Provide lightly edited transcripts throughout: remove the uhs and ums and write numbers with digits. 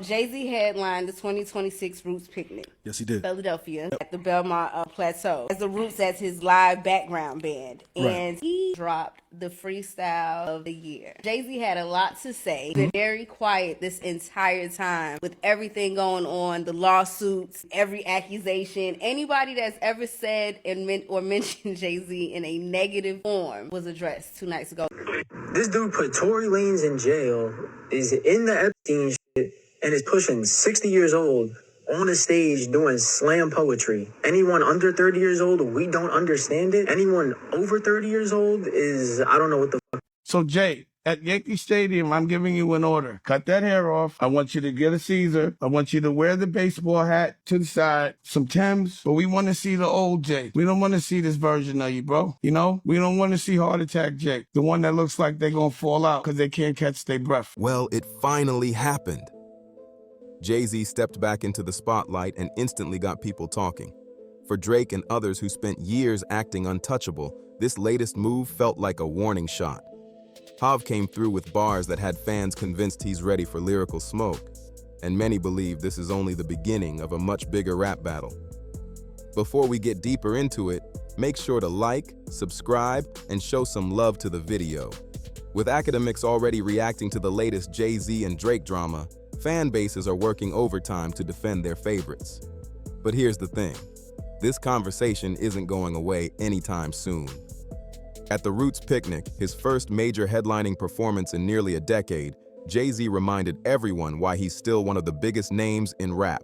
Jay-Z headlined the 2026 Roots Picnic. Yes, he did. Philadelphia at the Belmont Plateau as the Roots as his live background band. And he dropped the freestyle of the year. Jay-Z had a lot to say. Been very quiet this entire time with everything going on, the lawsuits, every accusation. Anybody that's ever said or mentioned Jay-Z in a negative form was addressed 2 nights ago. This dude put Tory Lanez in jail, is in the Epstein shit, and is pushing 60 years old on a stage doing slam poetry. Anyone under 30 years old, we don't understand it. Anyone over 30 years old is, I don't know what the fuck. So Jay, at Yankee Stadium, I'm giving you an order. Cut that hair off. I want you to get a Caesar. I want you to wear the baseball hat to the side, some Timbs, but we want to see the old Jay. We don't want to see this version of you, bro. You know, we don't want to see Heart Attack Jay, the one that looks like they're going to fall out because they can't catch their breath. Well, it finally happened. Jay-Z stepped back into the spotlight and instantly got people talking. For Drake and others who spent years acting untouchable, this latest move felt like a warning shot. Hav came through with bars that had fans convinced he's ready for lyrical smoke, and many believe this is only the beginning of a much bigger rap battle. Before we get deeper into it, make sure to like, subscribe, and show some love to the video. With academics already reacting to the latest Jay-Z and Drake drama, fan bases are working overtime to defend their favorites. But here's the thing, this conversation isn't going away anytime soon. At the Roots Picnic, his first major headlining performance in nearly a decade, Jay-Z reminded everyone why he's still one of the biggest names in rap.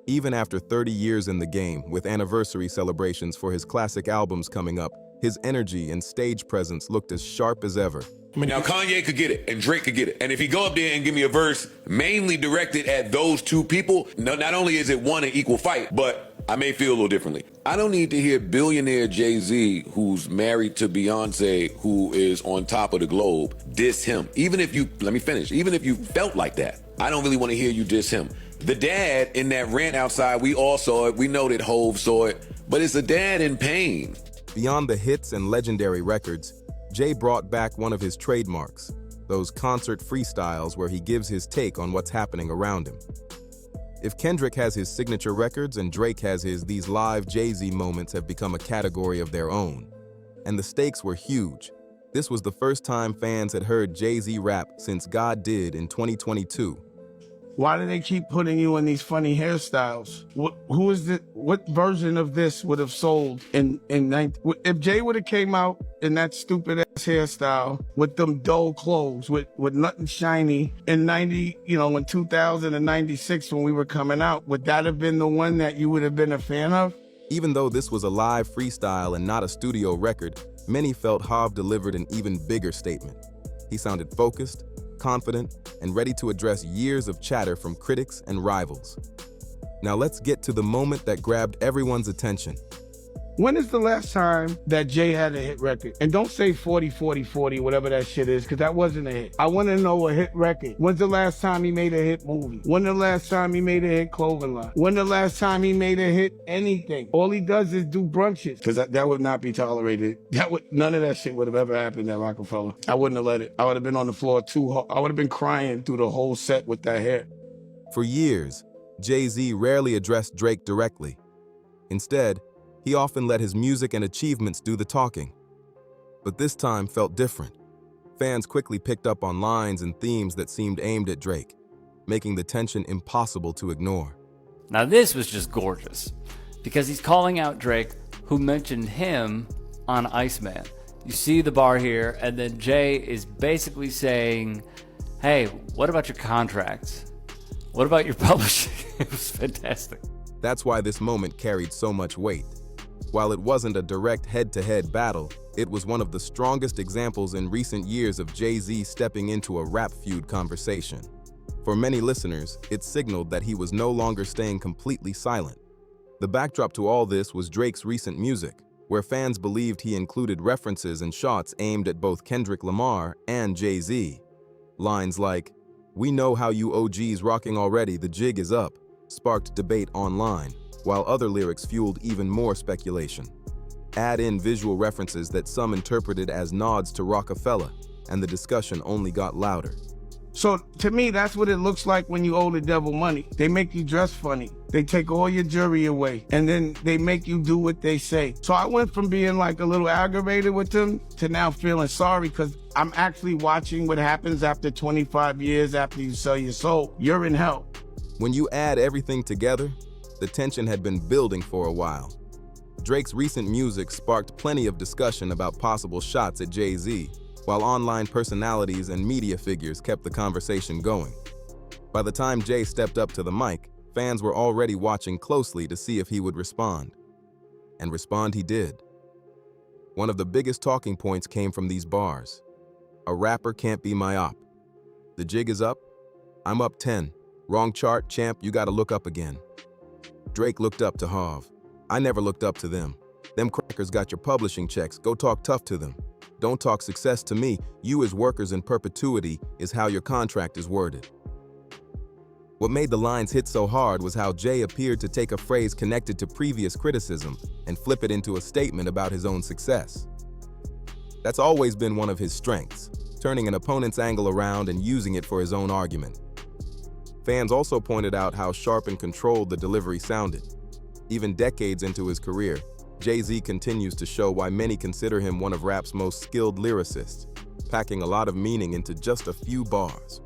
Even after 30 years in the game, with anniversary celebrations for his classic albums coming up, his energy and stage presence looked as sharp as ever. Now, Kanye could get it, and Drake could get it. And if he go up there and give me a verse mainly directed at those two people, not only is it one and equal fight, but I may feel a little differently. I don't need to hear billionaire Jay-Z, who's married to Beyonce, who is on top of the globe, diss him. Even if you, let me finish, even if you felt like that, I don't really want to hear you diss him. The dad in that rant outside, we all saw it. We know that Hove saw it, but it's a dad in pain. Beyond the hits and legendary records, Jay brought back one of his trademarks, those concert freestyles where he gives his take on what's happening around him. If Kendrick has his signature records and Drake has his, these live Jay-Z moments have become a category of their own. And the stakes were huge. This was the first time fans had heard Jay-Z rap since God Did in 2022. Why do they keep putting you in these funny hairstyles? What version of this would have sold if Jay would have came out in that stupid ass hairstyle with them dull clothes, with nothing shiny in in 2096 when we were coming out, would that have been the one that you would have been a fan of? Even though this was a live freestyle and not a studio record, many felt Hav delivered an even bigger statement. He sounded focused, confident, and ready to address years of chatter from critics and rivals. Now let's get to the moment that grabbed everyone's attention. When is the last time that Jay had a hit record? And don't say 40, 40, 40, whatever that shit is, because that wasn't a hit. I want to know a hit record. When's the last time he made a hit movie? When the last time he made a hit clothing line? When the last time he made a hit anything? All he does is do brunches, because that would not be tolerated. None of that shit would have ever happened at Rockefeller. I wouldn't have let it. I would have been on the floor I would have been crying through the whole set with that hair. For years, Jay-Z rarely addressed Drake directly. Instead, he often let his music and achievements do the talking. But this time felt different. Fans quickly picked up on lines and themes that seemed aimed at Drake, making the tension impossible to ignore. Now this was just gorgeous, because he's calling out Drake, who mentioned him on Iceman. You see the bar here, and then Jay is basically saying, hey, what about your contracts? What about your publishing? It was fantastic. That's why this moment carried so much weight. While it wasn't a direct head-to-head battle, it was one of the strongest examples in recent years of Jay-Z stepping into a rap feud conversation. For many listeners, it signaled that he was no longer staying completely silent. The backdrop to all this was Drake's recent music, where fans believed he included references and shots aimed at both Kendrick Lamar and Jay-Z. Lines like, "We know how you OGs rocking already, the jig is up," sparked debate online, while other lyrics fueled even more speculation. Add in visual references that some interpreted as nods to Rockefeller, and the discussion only got louder. So to me, that's what it looks like when you owe the devil money. They make you dress funny. They take all your jewelry away, and then they make you do what they say. So I went from being like a little aggravated with them to now feeling sorry, because I'm actually watching what happens after 25 years after you sell your soul. You're in hell. When you add everything together, the tension had been building for a while. Drake's recent music sparked plenty of discussion about possible shots at Jay-Z, while online personalities and media figures kept the conversation going. By the time Jay stepped up to the mic, fans were already watching closely to see if he would respond. And respond he did. One of the biggest talking points came from these bars. A rapper can't be my op. The jig is up. I'm up 10. Wrong chart, champ, you gotta look up again. Drake looked up to Hov. I never looked up to them. Them crackers got your publishing checks, go talk tough to them. Don't talk success to me. You as workers in perpetuity is how your contract is worded. What made the lines hit so hard was how Jay appeared to take a phrase connected to previous criticism and flip it into a statement about his own success. That's always been one of his strengths, turning an opponent's angle around and using it for his own argument. Fans also pointed out how sharp and controlled the delivery sounded. Even decades into his career, Jay-Z continues to show why many consider him one of rap's most skilled lyricists, packing a lot of meaning into just a few bars.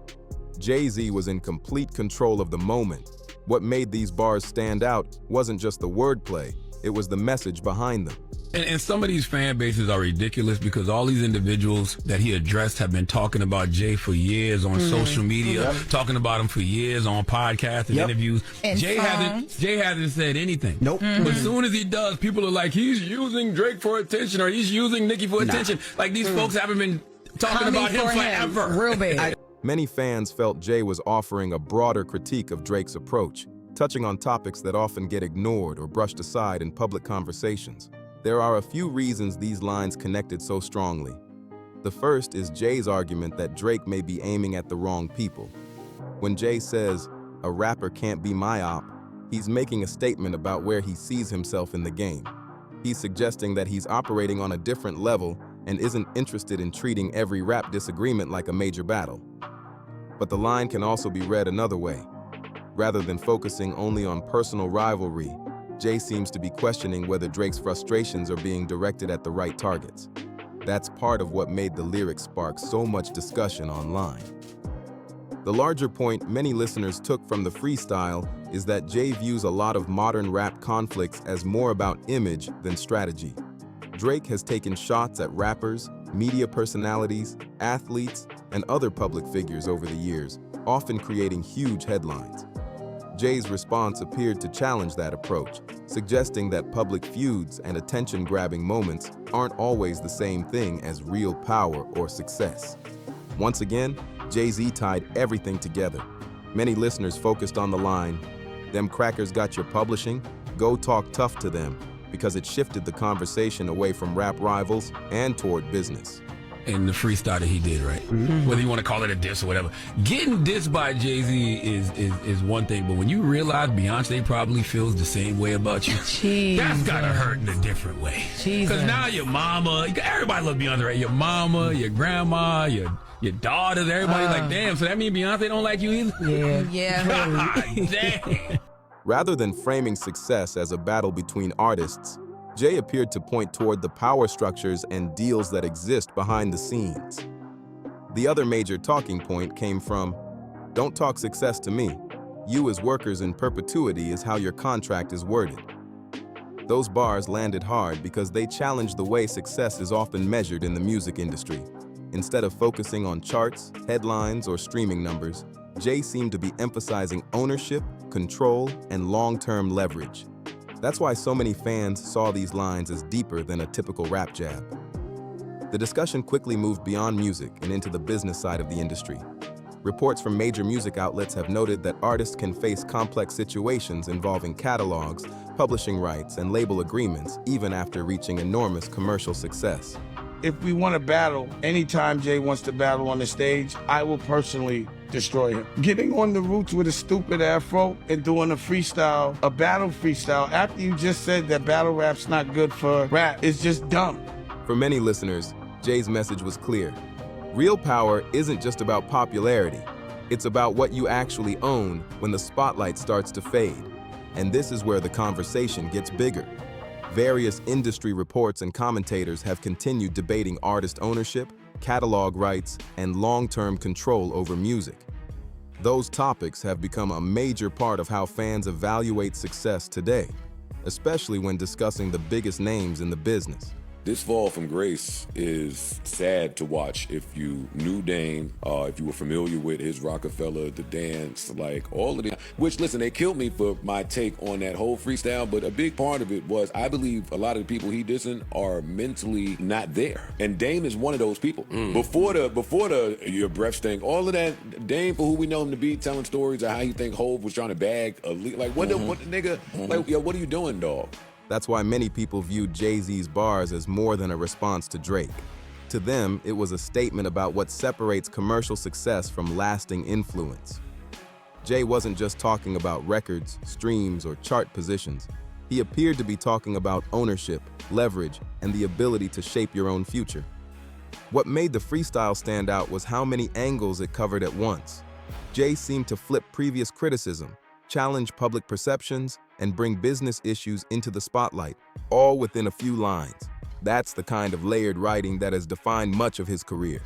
Jay-Z was in complete control of the moment. What made these bars stand out wasn't just the wordplay, it was the message behind them. And some of these fan bases are ridiculous because all these individuals that he addressed have been talking about Jay for years on social media, talking about him for years on podcasts and interviews. And Jay hasn't said anything. Nope. But as soon as he does, people are like, he's using Drake for attention or he's using Nicki for attention. Like these folks haven't been talking about him forever. Real big. Many fans felt Jay was offering a broader critique of Drake's approach, touching on topics that often get ignored or brushed aside in public conversations. There are a few reasons these lines connected so strongly. The first is Jay's argument that Drake may be aiming at the wrong people. When Jay says, "A rapper can't be my op," he's making a statement about where he sees himself in the game. He's suggesting that he's operating on a different level and isn't interested in treating every rap disagreement like a major battle. But the line can also be read another way. Rather than focusing only on personal rivalry, Jay seems to be questioning whether Drake's frustrations are being directed at the right targets. That's part of what made the lyrics spark so much discussion online. The larger point many listeners took from the freestyle is that Jay views a lot of modern rap conflicts as more about image than strategy. Drake has taken shots at rappers, media personalities, athletes, and other public figures over the years, often creating huge headlines. Jay's response appeared to challenge that approach, suggesting that public feuds and attention-grabbing moments aren't always the same thing as real power or success. Once again, Jay-Z tied everything together. Many listeners focused on the line, "Them crackers got your publishing, go talk tough to them," because it shifted the conversation away from rap rivals and toward business. And the freestyle that he did, right? Whether you want to call it a diss or whatever. Getting dissed by Jay-Z is one thing, but when you realize Beyonce probably feels the same way about you, that's gotta hurt in a different way. Because now your mama, everybody loves Beyonce, right? Your mama, your grandma, your daughters, everybody's like, damn, so that means Beyonce don't like you either? Yeah. Damn. Rather than framing success as a battle between artists, Jay appeared to point toward the power structures and deals that exist behind the scenes. The other major talking point came from, "Don't talk success to me. You as workers in perpetuity is how your contract is worded." Those bars landed hard because they challenged the way success is often measured in the music industry. Instead of focusing on charts, headlines, or streaming numbers, Jay seemed to be emphasizing ownership, control, and long-term leverage. That's why so many fans saw these lines as deeper than a typical rap jab. The discussion quickly moved beyond music and into the business side of the industry. Reports from major music outlets have noted that artists can face complex situations involving catalogs, publishing rights, and label agreements even after reaching enormous commercial success. If we want to battle, anytime Jay wants to battle on the stage, I will personally destroy him. Getting on the roots with a stupid afro and doing a freestyle, a battle freestyle, after you just said that battle rap's not good for rap, is just dumb. For many listeners, Jay's message was clear. Real power isn't just about popularity, It's about what you actually own when the spotlight starts to fade. And this is where the conversation gets bigger. Various industry reports and commentators have continued debating artist ownership, catalog rights, and long-term control over music. Those topics have become a major part of how fans evaluate success today, especially when discussing the biggest names in the business. This fall from grace is sad to watch. If you knew Dame, if you were familiar with his Rockefeller, the dance, like all of the, which listen, they killed me for my take on that whole freestyle, but a big part of it was I believe a lot of the people he dissing are mentally not there. And Dame is one of those people. Before the your breath stink, all of that, Dame, for who we know him to be, telling stories of how he think Hov was trying to bag a like what the nigga, like, yo, what are you doing, dog? That's why many people viewed Jay-Z's bars as more than a response to Drake. To them, it was a statement about what separates commercial success from lasting influence. Jay wasn't just talking about records, streams, or chart positions. He appeared to be talking about ownership, leverage, and the ability to shape your own future. What made the freestyle stand out was how many angles it covered at once. Jay seemed to flip previous criticism, challenge public perceptions, and bring business issues into the spotlight, all within a few lines. That's the kind of layered writing that has defined much of his career.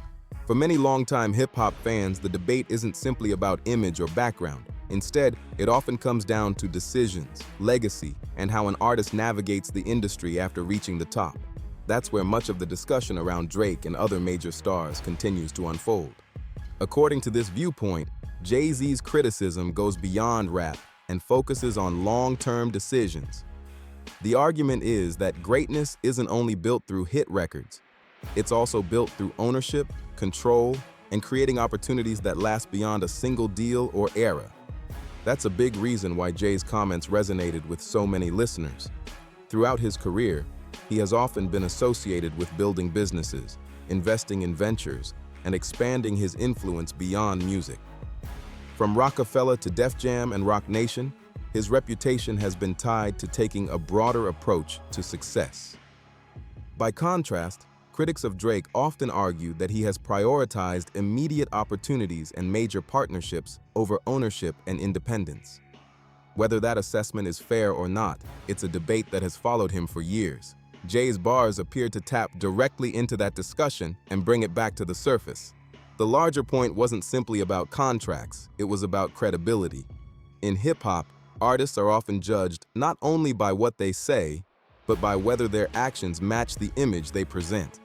For many longtime hip-hop fans, the debate isn't simply about image or background. Instead, it often comes down to decisions, legacy, and how an artist navigates the industry after reaching the top. That's where much of the discussion around Drake and other major stars continues to unfold. According to this viewpoint, Jay-Z's criticism goes beyond rap and focuses on long-term decisions. The argument is that greatness isn't only built through hit records, it's also built through ownership, control, and creating opportunities that last beyond a single deal or era. That's a big reason why Jay's comments resonated with so many listeners. Throughout his career, he has often been associated with building businesses, investing in ventures, and expanding his influence beyond music. From Rockefeller to Def Jam and Roc Nation, his reputation has been tied to taking a broader approach to success. By contrast, critics of Drake often argue that he has prioritized immediate opportunities and major partnerships over ownership and independence. Whether that assessment is fair or not, it's a debate that has followed him for years. Jay's bars appeared to tap directly into that discussion and bring it back to the surface. The larger point wasn't simply about contracts, it was about credibility. In hip-hop, artists are often judged not only by what they say, but by whether their actions match the image they present.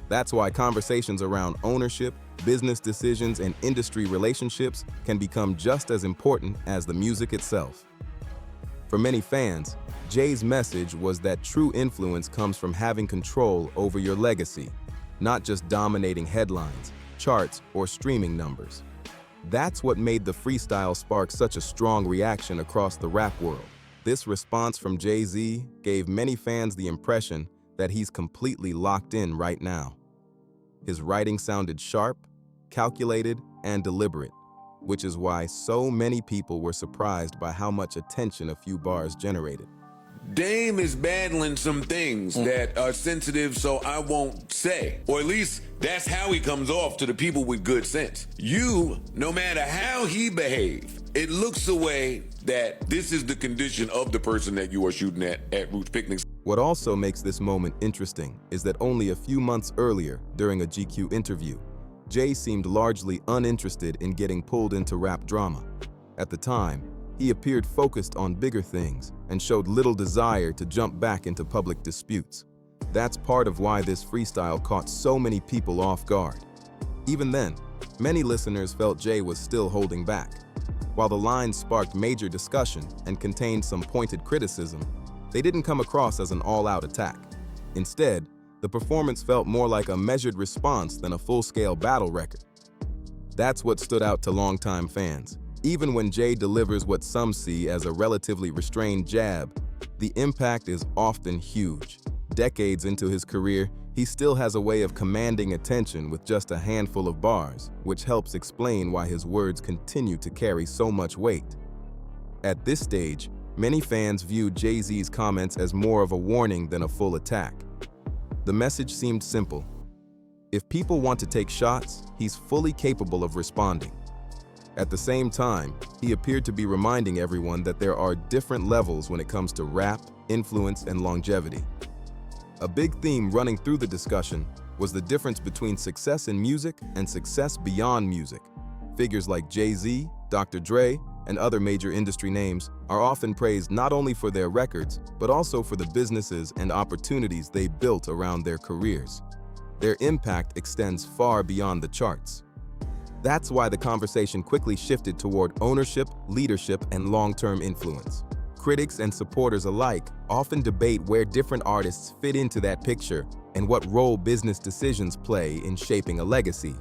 That's why conversations around ownership, business decisions, and industry relationships can become just as important as the music itself. For many fans, Jay's message was that true influence comes from having control over your legacy, not just dominating headlines, charts, or streaming numbers. That's what made the freestyle spark such a strong reaction across the rap world. This response from Jay-Z gave many fans the impression that he's completely locked in right now. His writing sounded sharp, calculated, and deliberate, which is why so many people were surprised by how much attention a few bars generated. Dame is battling some things that are sensitive, so I won't say. Or at least that's how he comes off to the people with good sense. You, no matter how he behaves, it looks the way that this is the condition of the person that you are shooting at Roots Picnics. What also makes this moment interesting is that only a few months earlier, during a GQ interview, Jay seemed largely uninterested in getting pulled into rap drama. At the time, he appeared focused on bigger things and showed little desire to jump back into public disputes. That's part of why this freestyle caught so many people off guard. Even then, many listeners felt Jay was still holding back. While the lines sparked major discussion and contained some pointed criticism, they didn't come across as an all-out attack. Instead, the performance felt more like a measured response than a full-scale battle record. That's what stood out to longtime fans. Even when Jay delivers what some see as a relatively restrained jab, the impact is often huge. Decades into his career, he still has a way of commanding attention with just a handful of bars, which helps explain why his words continue to carry so much weight. At this stage, many fans viewed Jay-Z's comments as more of a warning than a full attack. The message seemed simple. If people want to take shots, he's fully capable of responding. At the same time, he appeared to be reminding everyone that there are different levels when it comes to rap, influence, and longevity. A big theme running through the discussion was the difference between success in music and success beyond music. Figures like Jay-Z, Dr. Dre, and other major industry names are often praised not only for their records, but also for the businesses and opportunities they built around their careers. Their impact extends far beyond the charts. That's why the conversation quickly shifted toward ownership, leadership, and long-term influence. Critics and supporters alike often debate where different artists fit into that picture and what role business decisions play in shaping a legacy.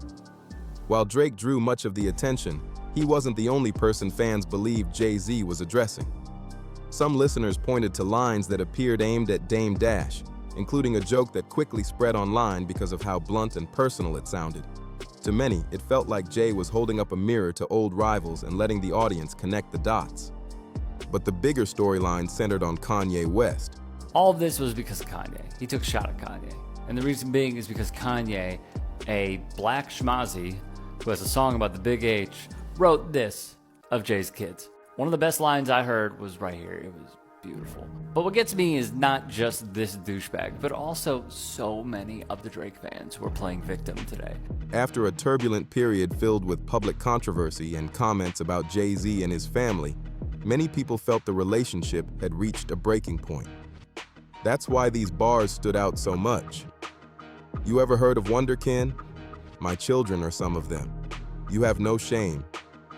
While Drake drew much of the attention, he wasn't the only person fans believed Jay-Z was addressing. Some listeners pointed to lines that appeared aimed at Dame Dash, including a joke that quickly spread online because of how blunt and personal it sounded. To many, it felt like Jay was holding up a mirror to old rivals and letting the audience connect the dots. But the bigger storyline centered on Kanye West. All of this was because of Kanye. He took a shot at Kanye. And the reason being is because Kanye, a black schmazzy who has a song about the Big H, wrote this of Jay's kids. One of the best lines I heard was right here. It was beautiful. But what gets me is not just this douchebag, but also so many of the Drake fans who are playing victim today. After a turbulent period filled with public controversy and comments about Jay-Z and his family, many people felt the relationship had reached a breaking point. That's why these bars stood out so much. You ever heard of Wonderkin? My children are some of them. You have no shame.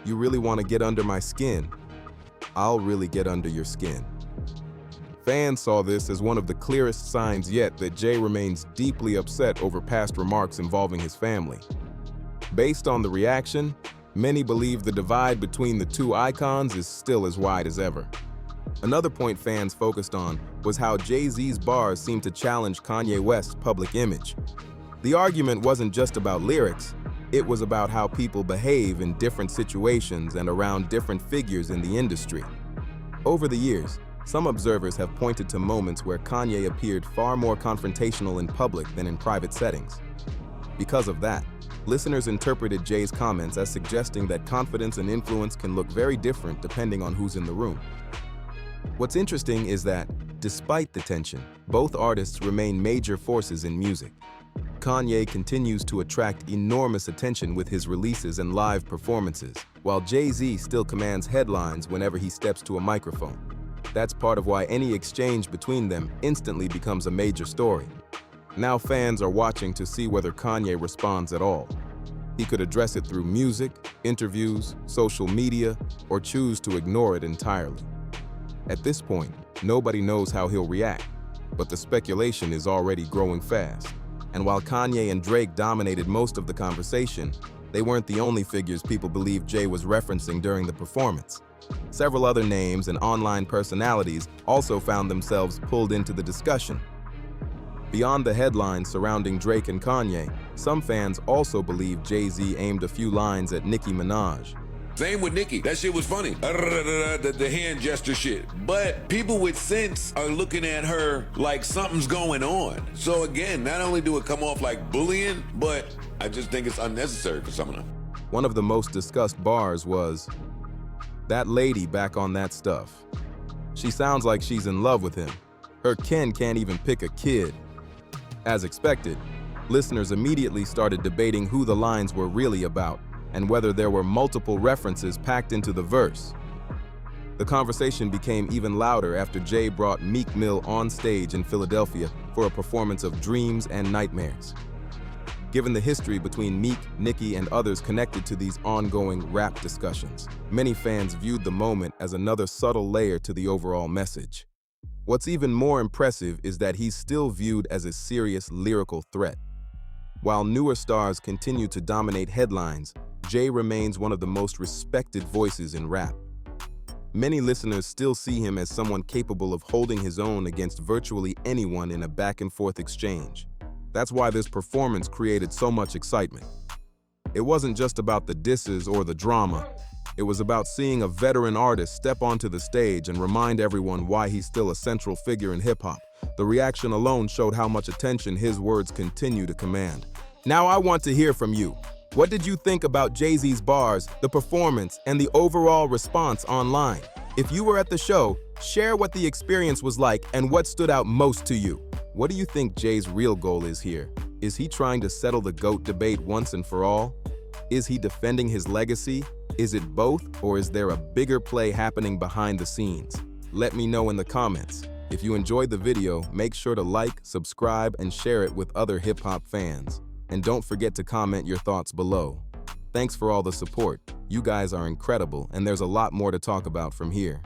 You really want to get under my skin? I'll really get under your skin. Fans saw this as one of the clearest signs yet that Jay remains deeply upset over past remarks involving his family. Based on the reaction, many believe the divide between the two icons is still as wide as ever. Another point fans focused on was how Jay-Z's bars seemed to challenge Kanye West's public image. The argument wasn't just about lyrics, it was about how people behave in different situations and around different figures in the industry. Over the years, some observers have pointed to moments where Kanye appeared far more confrontational in public than in private settings. Because of that, listeners interpreted Jay's comments as suggesting that confidence and influence can look very different depending on who's in the room. What's interesting is that, despite the tension, both artists remain major forces in music. Kanye continues to attract enormous attention with his releases and live performances, while Jay-Z still commands headlines whenever he steps to a microphone. That's part of why any exchange between them instantly becomes a major story. Now fans are watching to see whether Kanye responds at all. He could address it through music, interviews, social media, or choose to ignore it entirely. At this point, nobody knows how he'll react, but the speculation is already growing fast. And while Kanye and Drake dominated most of the conversation, they weren't the only figures people believed Jay was referencing during the performance. Several other names and online personalities also found themselves pulled into the discussion. Beyond the headlines surrounding Drake and Kanye, some fans also believe Jay-Z aimed a few lines at Nicki Minaj. Same with Nicki. That shit was funny. The hand gesture shit. But people with sense are looking at her like something's going on. So again, not only do it come off like bullying, but I just think it's unnecessary for some of them. One of the most discussed bars was, "That lady back on that stuff. She sounds like she's in love with him. Her Ken can't even pick a kid." As expected, listeners immediately started debating who the lines were really about and whether there were multiple references packed into the verse. The conversation became even louder after Jay brought Meek Mill on stage in Philadelphia for a performance of Dreams and Nightmares. Given the history between Meek, Nicki, and others connected to these ongoing rap discussions, many fans viewed the moment as another subtle layer to the overall message. What's even more impressive is that he's still viewed as a serious lyrical threat. While newer stars continue to dominate headlines, Jay remains one of the most respected voices in rap. Many listeners still see him as someone capable of holding his own against virtually anyone in a back-and-forth exchange. That's why this performance created so much excitement. It wasn't just about the disses or the drama. It was about seeing a veteran artist step onto the stage and remind everyone why he's still a central figure in hip-hop. The reaction alone showed how much attention his words continue to command. Now I want to hear from you. What did you think about Jay-Z's bars, the performance, and the overall response online? If you were at the show, share what the experience was like and what stood out most to you. What do you think Jay's real goal is here? Is he trying to settle the GOAT debate once and for all? Is he defending his legacy? Is it both, or is there a bigger play happening behind the scenes? Let me know in the comments. If you enjoyed the video, make sure to like, subscribe, and share it with other hip-hop fans. And don't forget to comment your thoughts below. Thanks for all the support. You guys are incredible, and there's a lot more to talk about from here.